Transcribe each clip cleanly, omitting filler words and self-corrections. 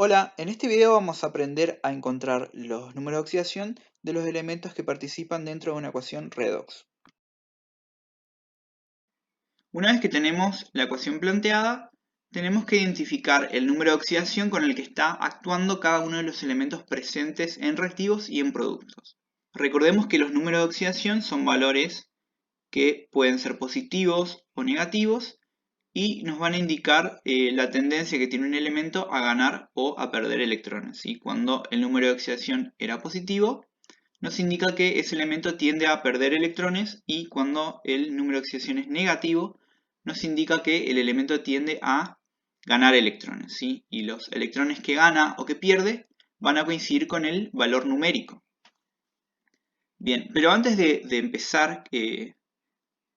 Hola, en este video vamos a aprender a encontrar los números de oxidación de los elementos que participan dentro de una ecuación redox. Una vez que tenemos la ecuación planteada, tenemos que identificar el número de oxidación con el que está actuando cada uno de los elementos presentes en reactivos y en productos. Recordemos que los números de oxidación son valores que pueden ser positivos o negativos y nos van a indicar la tendencia que tiene un elemento a ganar o a perder electrones. ¿Sí? Cuando el número de oxidación era positivo, nos indica que ese elemento tiende a perder electrones, y cuando el número de oxidación es negativo, nos indica que el elemento tiende a ganar electrones. ¿Sí? Y los electrones que gana o que pierde van a coincidir con el valor numérico. Bien, pero antes de empezar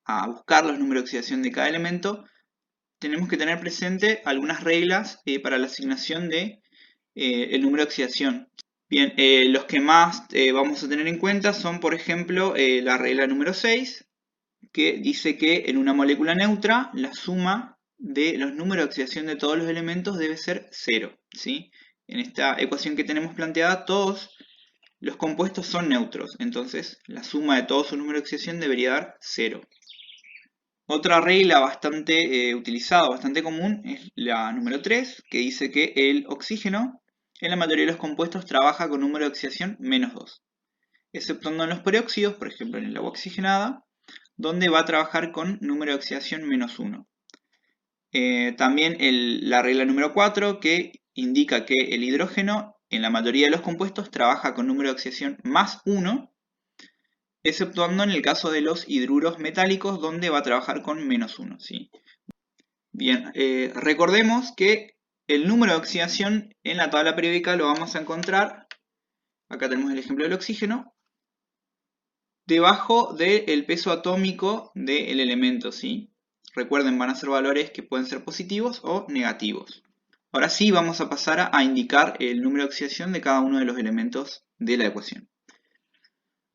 a buscar los números de oxidación de cada elemento, tenemos que tener presente algunas reglas para la asignación de el número de oxidación. Bien, los que más vamos a tener en cuenta son, por ejemplo, la regla número 6, que dice que en una molécula neutra la suma de los números de oxidación de todos los elementos debe ser 0. ¿Sí? En esta ecuación que tenemos planteada, todos los compuestos son neutros, entonces la suma de todos sus números de oxidación debería dar 0. Otra regla bastante utilizada, bastante común, es la número 3, que dice que el oxígeno en la mayoría de los compuestos trabaja con número de oxidación -2, exceptuando en los peróxidos, por ejemplo en el agua oxigenada, donde va a trabajar con número de oxidación -1. También la regla número 4, que indica que el hidrógeno en la mayoría de los compuestos trabaja con número de oxidación +1, exceptuando en el caso de los hidruros metálicos, donde va a trabajar con -1. ¿Sí? Bien, recordemos que el número de oxidación en la tabla periódica lo vamos a encontrar, acá tenemos el ejemplo del oxígeno, debajo del peso atómico del elemento, ¿sí? Recuerden, van a ser valores que pueden ser positivos o negativos. Ahora sí vamos a pasar a indicar el número de oxidación de cada uno de los elementos de la ecuación.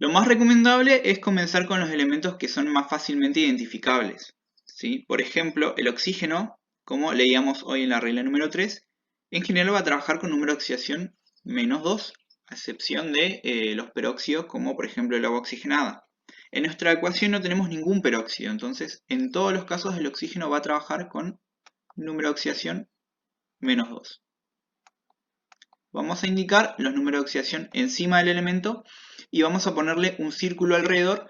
Lo más recomendable es comenzar con los elementos que son más fácilmente identificables, ¿sí? Por ejemplo, el oxígeno, como leíamos hoy en la regla número 3, en general va a trabajar con número de oxidación -2, a excepción de los peróxidos, como por ejemplo el agua oxigenada. En nuestra ecuación no tenemos ningún peróxido, entonces en todos los casos el oxígeno va a trabajar con número de oxidación -2. Vamos a indicar los números de oxidación encima del elemento y vamos a ponerle un círculo alrededor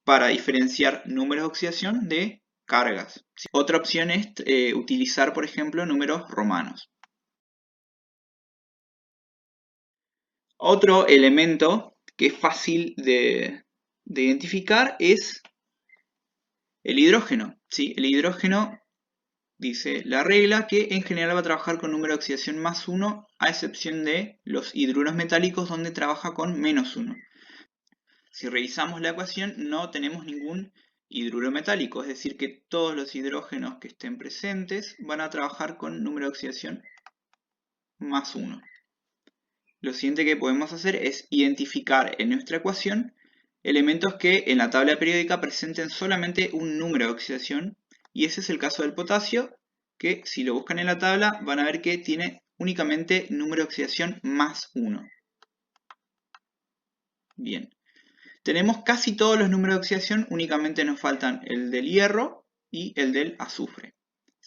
para diferenciar números de oxidación de cargas. Otra opción es utilizar, por ejemplo, números romanos. Otro elemento que es fácil de identificar es el hidrógeno. ¿Sí? El hidrógeno, dice la regla, que en general va a trabajar con número de oxidación +1, a excepción de los hidruros metálicos, donde trabaja con -1. Si revisamos la ecuación, no tenemos ningún hidruro metálico, es decir que todos los hidrógenos que estén presentes van a trabajar con número de oxidación +1. Lo siguiente que podemos hacer es identificar en nuestra ecuación elementos que en la tabla periódica presenten solamente un número de oxidación, y ese es el caso del potasio, que si lo buscan en la tabla van a ver que tiene únicamente número de oxidación +1. Bien. Tenemos casi todos los números de oxidación, únicamente nos faltan el del hierro y el del azufre.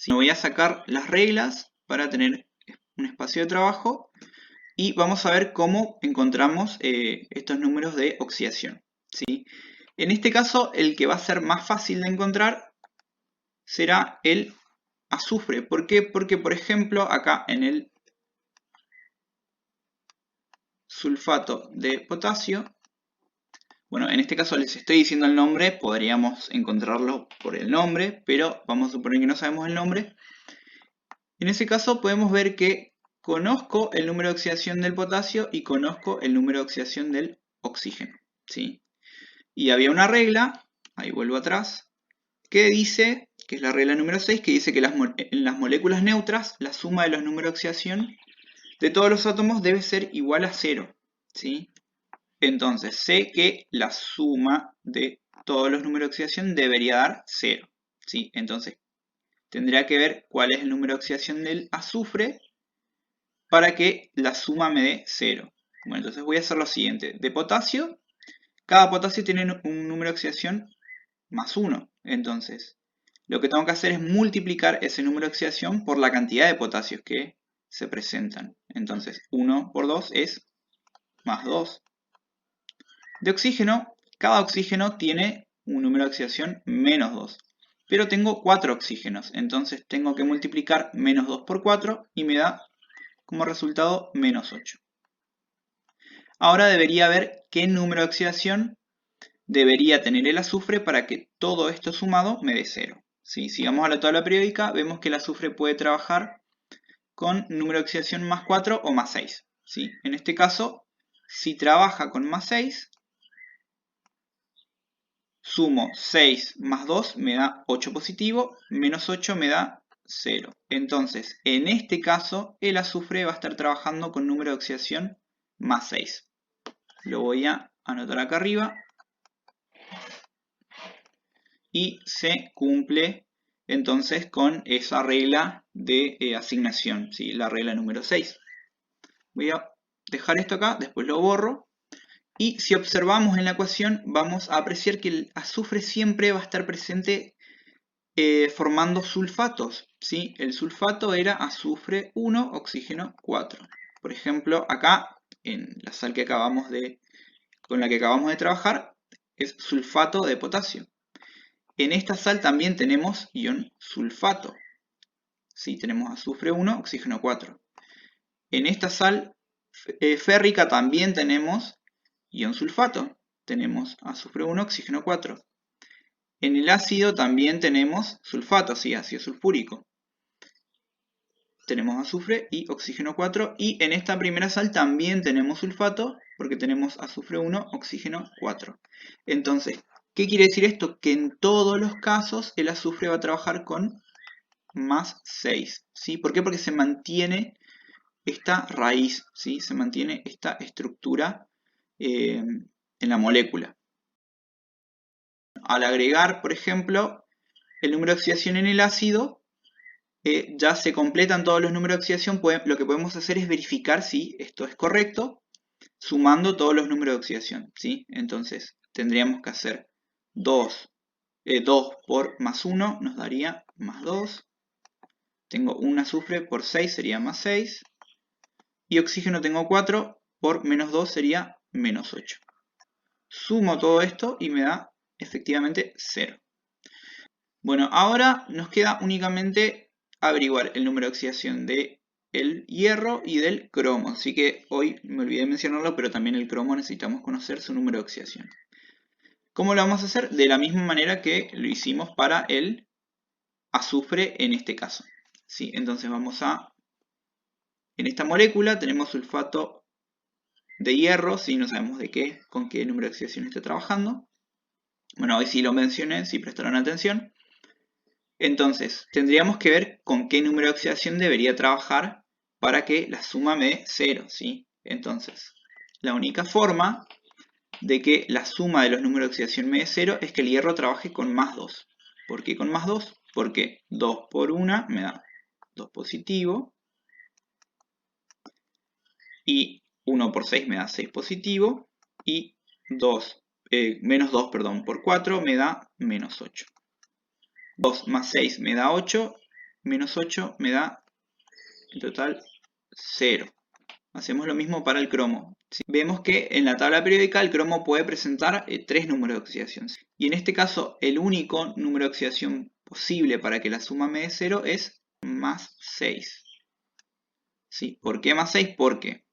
Me voy a sacar las reglas para tener un espacio de trabajo y vamos a ver cómo encontramos estos números de oxidación. ¿Sí? En este caso, el que va a ser más fácil de encontrar será el azufre. ¿Por qué? Porque, por ejemplo, acá en el sulfato de potasio, bueno, en este caso les estoy diciendo el nombre, podríamos encontrarlo por el nombre, pero vamos a suponer que no sabemos el nombre. En ese caso podemos ver que conozco el número de oxidación del potasio y conozco el número de oxidación del oxígeno, ¿sí? Y había una regla, ahí vuelvo atrás, que dice, que es la regla número 6, que dice que en las moléculas neutras la suma de los números de oxidación de todos los átomos debe ser igual a 0, ¿sí? Entonces sé que la suma de todos los números de oxidación debería dar 0. ¿Sí? Entonces tendría que ver cuál es el número de oxidación del azufre para que la suma me dé 0. Bueno, entonces voy a hacer lo siguiente. De potasio, cada potasio tiene un número de oxidación más 1. Entonces, lo que tengo que hacer es multiplicar ese número de oxidación por la cantidad de potasios que se presentan. Entonces, 1 por 2 es más 2. De oxígeno, cada oxígeno tiene un número de oxidación menos 2. Pero tengo 4 oxígenos, entonces tengo que multiplicar menos 2 por 4 y me da como resultado menos 8. Ahora debería ver qué número de oxidación debería tener el azufre para que todo esto sumado me dé 0. Si vamos a la tabla periódica, vemos que el azufre puede trabajar con número de oxidación más 4 o más 6. ¿Sí? En este caso, si trabaja con más 6, sumo 6 más 2 me da 8 positivo, menos 8 me da 0. Entonces, en este caso, el azufre va a estar trabajando con número de oxidación más 6. Lo voy a anotar acá arriba. Y se cumple entonces con esa regla de asignación, ¿sí? La regla número 6. Voy a dejar esto acá, después lo borro. Y si observamos en la ecuación, vamos a apreciar que el azufre siempre va a estar presente formando sulfatos, ¿sí? El sulfato era azufre 1, oxígeno 4. Por ejemplo, acá en la sal que con la que acabamos de trabajar es sulfato de potasio. En esta sal también tenemos ion sulfato. ¿Sí? Tenemos azufre 1, oxígeno 4. En esta sal férrica también tenemos ion sulfato. Tenemos azufre 1, oxígeno 4. En el ácido también tenemos sulfato, ¿sí? Ácido sulfúrico. Tenemos azufre y oxígeno 4. Y en esta primera sal también tenemos sulfato porque tenemos azufre 1, oxígeno 4. Entonces, ¿qué quiere decir esto? Que en todos los casos el azufre va a trabajar con más 6. ¿Sí? ¿Por qué? Porque se mantiene esta raíz, ¿sí? Se mantiene esta estructura en la molécula. Al agregar, por ejemplo, el número de oxidación en el ácido, ya se completan todos los números de oxidación. Lo que podemos hacer es verificar si esto es correcto, sumando todos los números de oxidación, ¿sí? Entonces, tendríamos que hacer 2 por más 1 nos daría más 2. Tengo un azufre por 6 sería más 6. Y oxígeno tengo 4 por menos 2 sería menos 8. Sumo todo esto y me da efectivamente 0. Bueno, ahora nos queda únicamente averiguar el número de oxidación del hierro y del cromo. Así que hoy me olvidé de mencionarlo, pero también el cromo necesitamos conocer su número de oxidación. ¿Cómo lo vamos a hacer? De la misma manera que lo hicimos para el azufre en este caso. ¿Sí? Entonces vamos a... En esta molécula tenemos sulfato de hierro, si no sabemos con qué número de oxidación está trabajando. Bueno, hoy sí lo mencioné, si prestaron atención. Entonces, tendríamos que ver con qué número de oxidación debería trabajar para que la suma me dé 0, ¿sí? Entonces, la única forma de que la suma de los números de oxidación me dé 0 es que el hierro trabaje con más 2. ¿Por qué con más 2? Porque 2 por 1 me da 2 positivo. Y 1 por 6 me da 6 positivo. Y menos 2 por 4 me da menos 8. 2 más 6 me da 8. Menos 8 me da en total 0. Hacemos lo mismo para el cromo. ¿Sí? Vemos que en la tabla periódica el cromo puede presentar 3 números de oxidación. Y en este caso el único número de oxidación posible para que la suma me dé 0 es más 6. ¿Sí? ¿Por qué más 6? Porque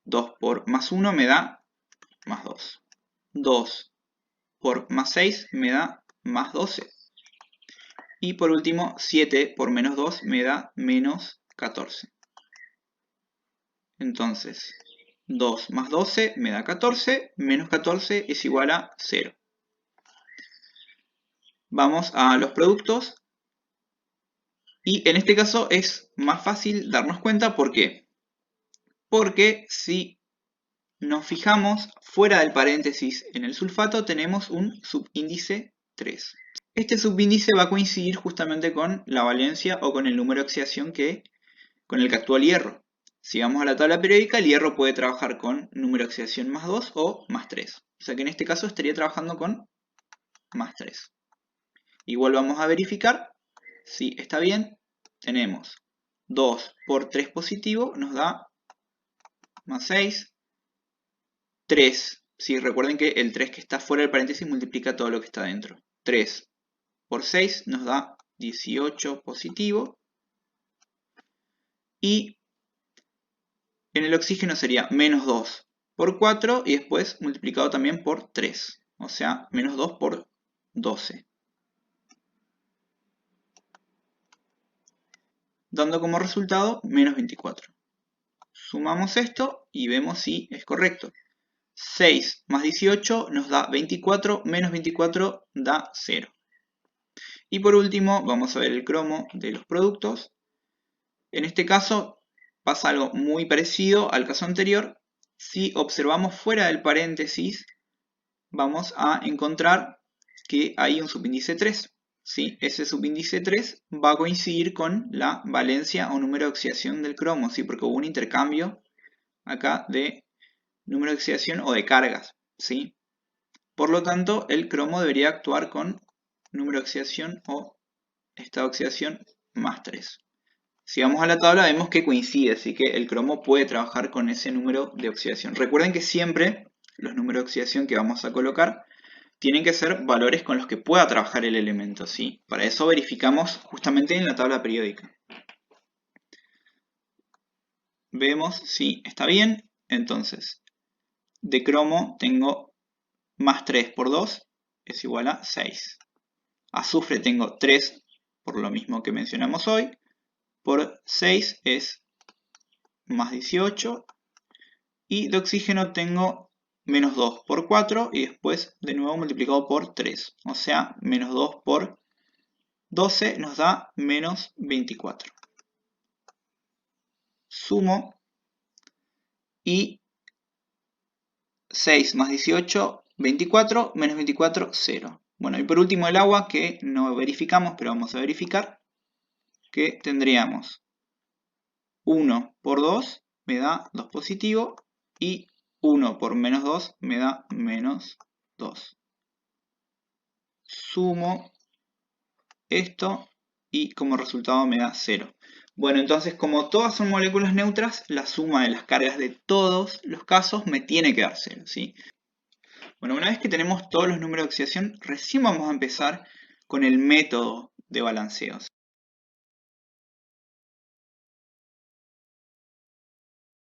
2 por más 1 me da más 2. 2 por más 6 me da más 12. Y por último, 7 por menos 2 me da menos 14. Entonces, 2 más 12 me da 14, menos 14 es igual a 0. Vamos a los productos. Y en este caso es más fácil darnos cuenta. ¿Por qué? Porque si nos fijamos fuera del paréntesis en el sulfato tenemos un subíndice 3. Este subíndice va a coincidir justamente con la valencia o con el número de oxidación con el que actúa el hierro. Si vamos a la tabla periódica, el hierro puede trabajar con número de oxidación más 2 o más 3. O sea que en este caso estaría trabajando con más 3. Igual vamos a verificar si está bien. Tenemos 2 por 3 positivo, nos da más 6. 3, sí, recuerden que el 3 que está fuera del paréntesis multiplica todo lo que está dentro. 3 por 6 nos da 18 positivo. Y en el oxígeno sería menos 2 por 4 y después multiplicado también por 3. O sea, menos 2 por 12. Dando como resultado menos 24. Sumamos esto y vemos si es correcto. 6 más 18 nos da 24, menos 24 da 0. Y por último vamos a ver el cromo de los productos. En este caso pasa algo muy parecido al caso anterior. Si observamos fuera del paréntesis, vamos a encontrar que hay un subíndice 3. ¿Sí? Ese subíndice 3 va a coincidir con la valencia o número de oxidación del cromo, ¿sí? Porque hubo un intercambio acá de número de oxidación o de cargas, ¿sí? Por lo tanto, el cromo debería actuar con número de oxidación o estado de oxidación más 3. Si vamos a la tabla vemos que coincide, así que el cromo puede trabajar con ese número de oxidación. Recuerden que siempre los números de oxidación que vamos a colocar tienen que ser valores con los que pueda trabajar el elemento, ¿sí? Para eso verificamos justamente en la tabla periódica. Vemos si está bien, entonces de cromo tengo más 3 por 2 es igual a 6. Azufre tengo 3 por lo mismo que mencionamos hoy, por 6 es más 18 y de oxígeno tengo menos 2 por 4 y después de nuevo multiplicado por 3, o sea, menos 2 por 12 nos da menos 24. Sumo y 6 más 18, 24, menos 24, 0. Bueno, y por último el agua, que no verificamos, pero vamos a verificar, que tendríamos 1 por 2 me da 2 positivo y 1 por menos 2 me da menos 2. Sumo esto y como resultado me da 0. Bueno, entonces como todas son moléculas neutras, la suma de las cargas de todos los casos me tiene que dar 0, ¿sí? Bueno, una vez que tenemos todos los números de oxidación, recién vamos a empezar con el método de balanceo.